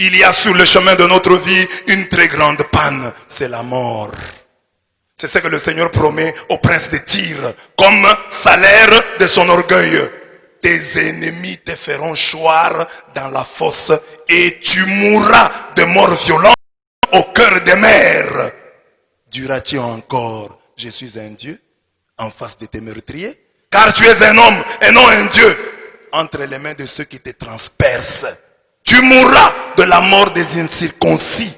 Il y a sur le chemin de notre vie une très grande panne, c'est la mort. C'est ce que le Seigneur promet au prince de Tyr, comme salaire de son orgueil. Tes ennemis te feront choir dans la fosse et tu mourras de mort violente au cœur des mers. Diras-tu encore, je suis un Dieu en face de tes meurtriers? Car tu es un homme et non un Dieu entre les mains de ceux qui te transpercent. Tu mourras de la mort des incirconcis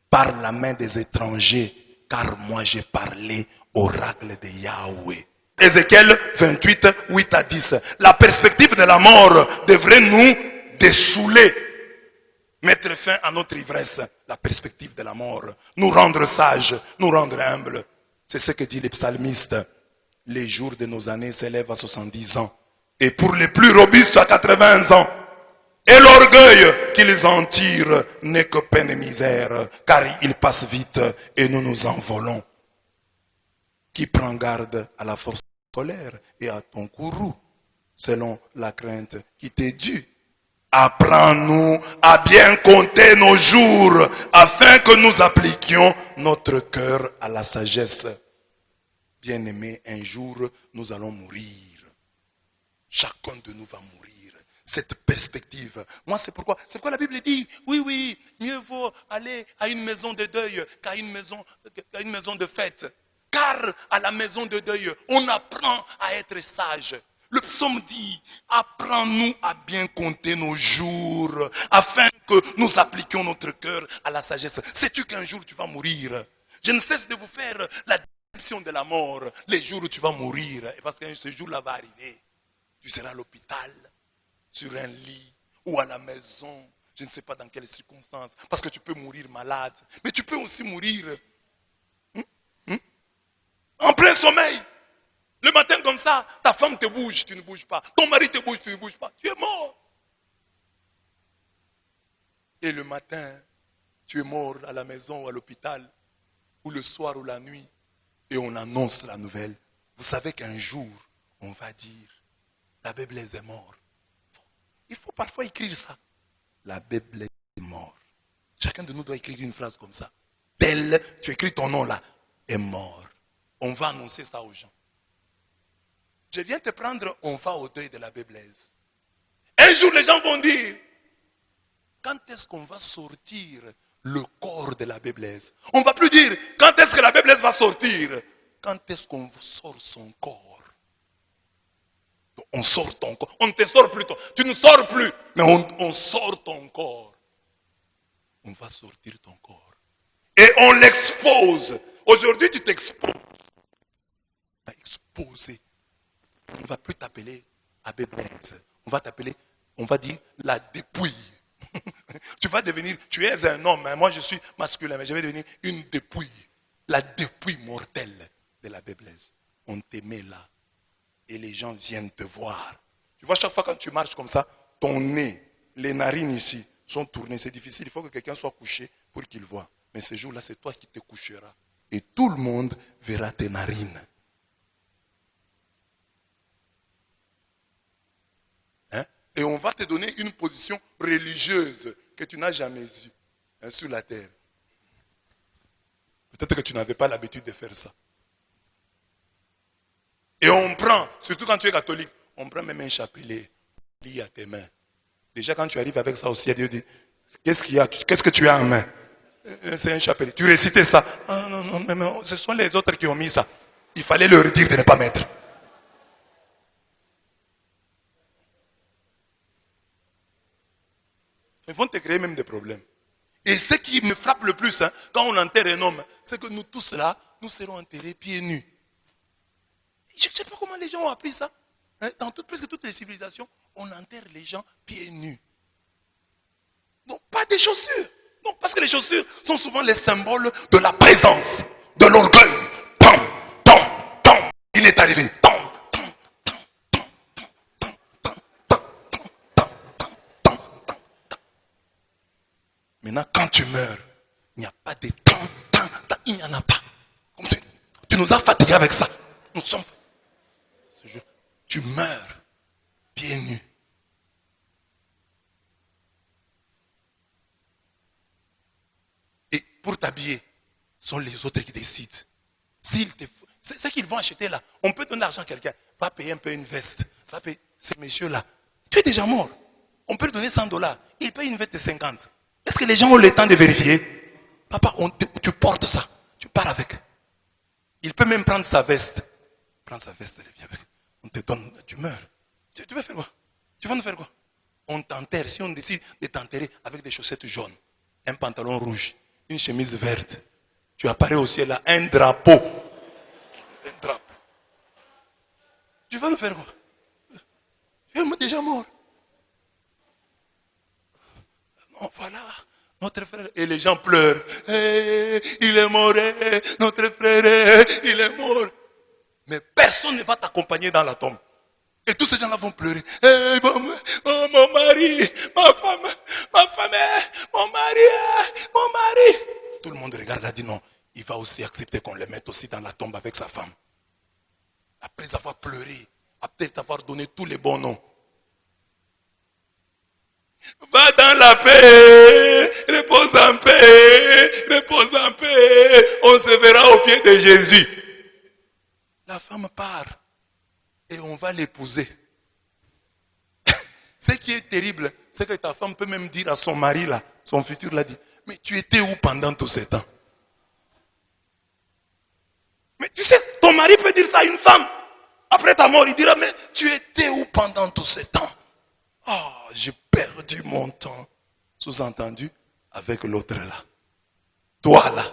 par la main des étrangers. Car moi j'ai parlé oracle de Yahweh. Ézéchiel 28, 8 à 10. La perspective de la mort devrait nous dessouler. Mettre fin à notre ivresse. La perspective de la mort. Nous rendre sages, nous rendre humbles. C'est ce que dit le psalmiste. Les jours de nos années s'élèvent à 70 ans. Et pour les plus robustes à 80 ans. Et l'orgueil qu'ils en tirent n'est que peine et misère, car il passe vite et nous nous envolons. Qui prend garde à la force solaire et à ton courroux, selon la crainte qui t'est due. Apprends-nous à bien compter nos jours, afin que nous appliquions notre cœur à la sagesse. Bien-aimés, un jour, nous allons mourir. Chacun de nous va mourir. Cette perspective. Moi, c'est pourquoi la Bible dit, oui, mieux vaut aller à une maison de deuil qu'à une maison de fête. Car à la maison de deuil, on apprend à être sage. Le psaume dit, apprends-nous à bien compter nos jours, afin que nous appliquions notre cœur à la sagesse. Sais-tu qu'un jour tu vas mourir? Je ne cesse de vous faire la description de la mort, les jours où tu vas mourir, et parce que ce jour-là va arriver. Tu seras à l'hôpital, sur un lit ou à la maison, je ne sais pas dans quelles circonstances, parce que tu peux mourir malade, mais tu peux aussi mourir en plein sommeil. Le matin comme ça, ta femme te bouge, tu ne bouges pas. Ton mari te bouge, tu ne bouges pas. Tu es mort. Et le matin, tu es mort à la maison ou à l'hôpital, ou le soir ou la nuit, et on annonce la nouvelle. Vous savez qu'un jour, on va dire, l'abbé Blaise est mort. Il faut parfois écrire ça. L'abbé Blaise est mort. Chacun de nous doit écrire une phrase comme ça. Tel, tu écris ton nom là, est mort. On va annoncer ça aux gens. Je viens te prendre, on va au deuil de l'abbé Blaise. Un jour, les gens vont dire, quand est-ce qu'on va sortir le corps de l'abbé Blaise? On ne va plus dire, quand est-ce que l'abbé Blaise va sortir? Quand est-ce qu'on sort son corps? On sort ton corps. On ne te sort plus toi. Tu ne sors plus. Mais on sort ton corps. On va sortir ton corps. Et on l'expose. Aujourd'hui, tu t'exposes. On va exposer. On ne va plus t'appeler Abbé Blaise. On va t'appeler, on va dire la dépouille. Tu vas devenir, tu es un homme. Hein, moi, je suis masculin, mais je vais devenir une dépouille. La dépouille mortelle de l'abbé Blaise. On te met là. Et les gens viennent te voir. Tu vois, chaque fois quand tu marches comme ça, ton nez, les narines ici sont tournées. C'est difficile, il faut que quelqu'un soit couché pour qu'il voie. Mais ce jour-là, c'est toi qui te coucheras. Et tout le monde verra tes narines. Hein? Et on va te donner une position religieuse que tu n'as jamais eue, hein, sur la terre. Peut-être que tu n'avais pas l'habitude de faire ça. Et on prend, surtout quand tu es catholique, on prend même un chapelet, lit à tes mains. Déjà quand tu arrives avec ça aussi, Dieu dit, qu'est-ce qu'il y a? Qu'est-ce que tu as en main? C'est un chapelet. Tu récitais ça. Ah, non, mais ce sont les autres qui ont mis ça. Il fallait leur dire de ne pas mettre. Ils vont te créer même des problèmes. Et ce qui me frappe le plus, hein, quand on enterre un homme, c'est que nous tous là, nous serons enterrés pieds nus. Je ne sais pas comment les gens ont appris ça. Hein, dans presque toutes les civilisations, on enterre les gens pieds nus. Non, pas des chaussures. Non, parce que les chaussures sont souvent les symboles de la présence, de l'orgueil. Il est arrivé. Maintenant, quand tu meurs, il n'y a pas de il n'y en a pas. Tu nous as fatigués avec ça. Nous sommes. Tu meurs pieds nus. sont les autres qui décident. C'est ce qu'ils vont acheter là. On peut donner l'argent à quelqu'un. Va payer un peu une veste. Va payer ces messieurs-là. Tu es déjà mort. On peut lui donner $100. Il paye une veste de 50. Est-ce que les gens ont le temps de vérifier? Papa, tu portes ça. Tu pars avec. Il peut même prendre sa veste. Prends sa veste, elle vient avec. On te donne, tu meurs. Tu vas faire quoi? Tu vas nous faire quoi? On t'enterre. Si on décide de t'enterrer avec des chaussettes jaunes, un pantalon rouge, une chemise verte, tu apparais au ciel là, un drapeau. Un drapeau. Tu vas nous faire quoi? Tu es déjà mort. Non, voilà. Notre frère, et les gens pleurent. Hey, il est mort, notre frère, il est mort. Mais personne ne va t'accompagner dans la tombe. Et tous ces gens-là vont pleurer. Hey, mon mari, ma femme, mon mari. Tout le monde regarde et dit non, il va aussi accepter qu'on le mette aussi dans la tombe avec sa femme. Après avoir pleuré, après avoir donné tous les bons noms. Va dans la paix, repose en paix, repose en paix. On se verra au pied de Jésus. La femme part et on va l'épouser. Ce qui est terrible, c'est que ta femme peut même dire à son mari, là, son futur, l'a dit, mais tu étais où pendant tous ces temps? Mais tu sais, ton mari peut dire ça à une femme. Après ta mort, il dira, mais tu étais où pendant tous ces temps? Oh, j'ai perdu mon temps. Sous-entendu, avec l'autre là. Toi là.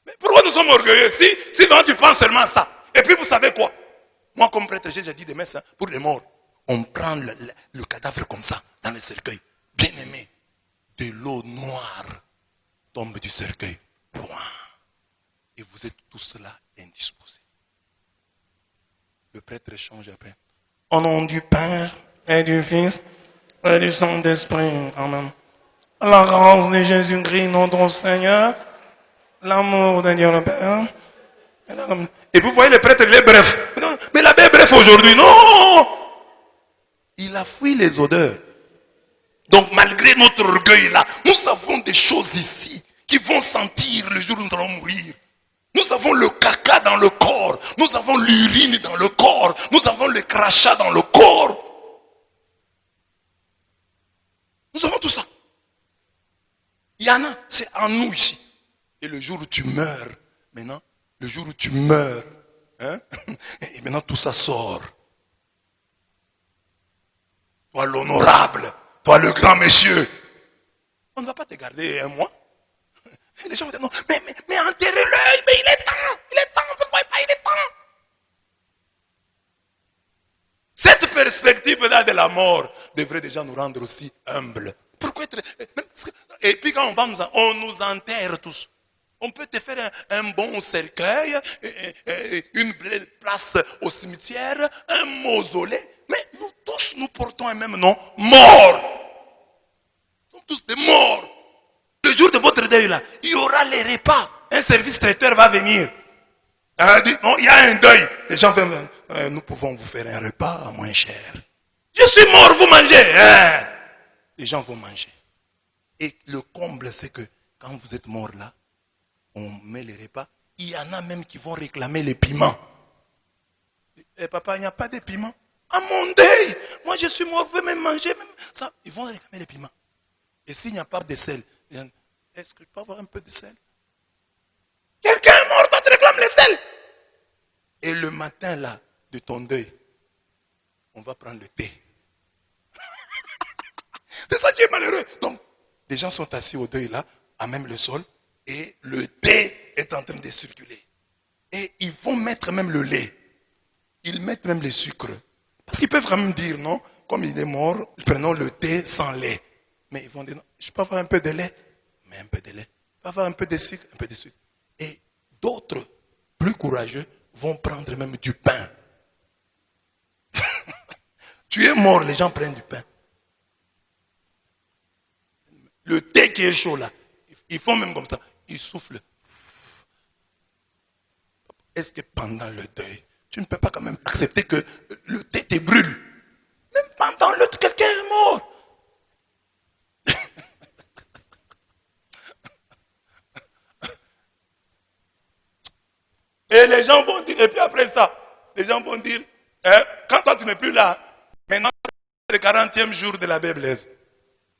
Mais pourquoi nous sommes orgueilleux? Si non, tu penses seulement à ça. Et puis vous savez quoi? Moi comme prêtre, j'ai déjà dit des messes pour les morts. On prend le cadavre comme ça, dans le cercueil. Bien aimé. De l'eau noire tombe du cercueil. Et vous êtes tous là indisposés. Le prêtre change après. Au nom du Père et du Fils et du Saint-Esprit. Amen. La grâce de Jésus-Christ, notre Seigneur, l'amour de Dieu le Père. Et vous voyez le prêtre, il est bref. Mais l'abbé est bref aujourd'hui. Non! Il a fui les odeurs. Donc malgré notre orgueil là, nous avons des choses ici qui vont sentir le jour où nous allons mourir. Nous avons le caca dans le corps. Nous avons l'urine dans le corps. Nous avons le crachat dans le corps. Nous avons tout ça. Il y en a, c'est en nous ici. Et le jour où tu meurs, maintenant, le jour où tu meurs, hein, et maintenant tout ça sort. Toi l'honorable, toi le grand monsieur. On ne va pas te garder un mois. Et les gens vont dire non, mais enterrez-le, mais il est temps, vous ne voyez pas, il est temps. Cette perspective-là de la mort devrait déjà nous rendre aussi humbles. Pourquoi être... Et puis quand on nous enterre tous. On peut te faire un bon cercueil, une belle place au cimetière, un mausolée. Mais nous tous, nous portons un même nom, mort. Nous sommes tous des morts. Le jour de votre deuil là, il y aura les repas. Un service traiteur va venir. Non, il y a un deuil. Les gens vont nous pouvons vous faire un repas à moins cher. Je suis mort, vous mangez. Les gens vont manger. Et le comble, c'est que quand vous êtes mort là, on met les repas. Il y en a même qui vont réclamer les piments. Et papa, il n'y a pas de piments. À mon deuil, moi je suis mort, je veux même manger. Même ça. Ils vont réclamer les piments. Et s'il n'y a pas de sel, est-ce que je peux avoir un peu de sel? Quelqu'un est mort, toi tu réclames le sel. Et le matin là, de ton deuil, on va prendre le thé. C'est ça qui est malheureux. Donc, les gens sont assis au deuil là, à même le sol, et le thé est en train de circuler. Et ils vont mettre même le lait. Ils mettent même les sucres. Parce qu'ils peuvent quand même dire, non, comme il est mort, prenons le thé sans lait. Mais ils vont dire, non, je peux avoir un peu de lait. Mais un peu de lait. Je peux avoir un peu de sucre, un peu de sucre. Et d'autres, plus courageux, vont prendre même du pain. Tu es mort, les gens prennent du pain. Le thé qui est chaud là, ils font même comme ça. Ils soufflent. Est-ce que pendant le deuil, tu ne peux pas quand même accepter que le thé te brûle? Même pendant le quelqu'un est mort. les gens vont dire, et puis après ça, les gens vont dire, hein, quand toi tu n'es plus là, maintenant c'est le 40e jour de l'abbé Blaise.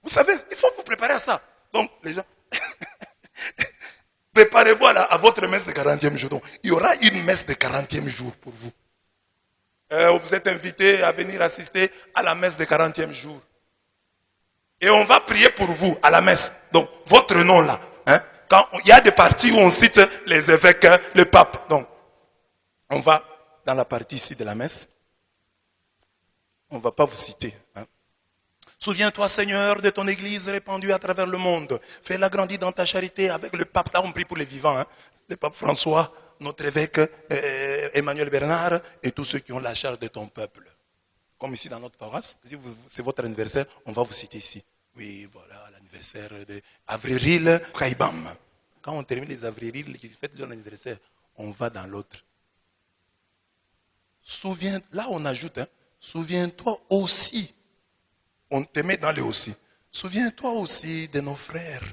Vous savez, il faut vous préparer à ça. Donc, les gens, préparez-vous à votre messe de 40e jour. Donc, il y aura une messe de 40e jour pour vous. Vous êtes invités à venir assister à la messe de 40e jour. Et on va prier pour vous à la messe. Donc, votre nom là. Hein, quand il y a des parties où on cite les évêques, le pape. Donc, on va dans la partie ici de la messe. On ne va pas vous citer. Hein. Souviens-toi, Seigneur, de ton église répandue à travers le monde. Fais-la grandir dans ta charité avec le pape. Là, on prie pour les vivants. Hein. Le pape François, notre évêque, Emmanuel Bernard et tous ceux qui ont la charge de ton peuple. Comme ici dans notre paroisse, si c'est votre anniversaire, on va vous citer ici. Oui, voilà, l'anniversaire d'Avril Kaibam. Quand on termine les Avril qui fêtent leur anniversaire, on va dans l'autre. Là on ajoute, hein, souviens-toi aussi. On te met dans le aussi. Souviens-toi aussi de nos frères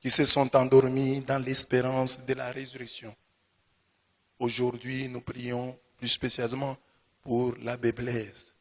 qui se sont endormis dans l'espérance de la résurrection. Aujourd'hui, nous prions plus spécialement pour l'abbé Blaise.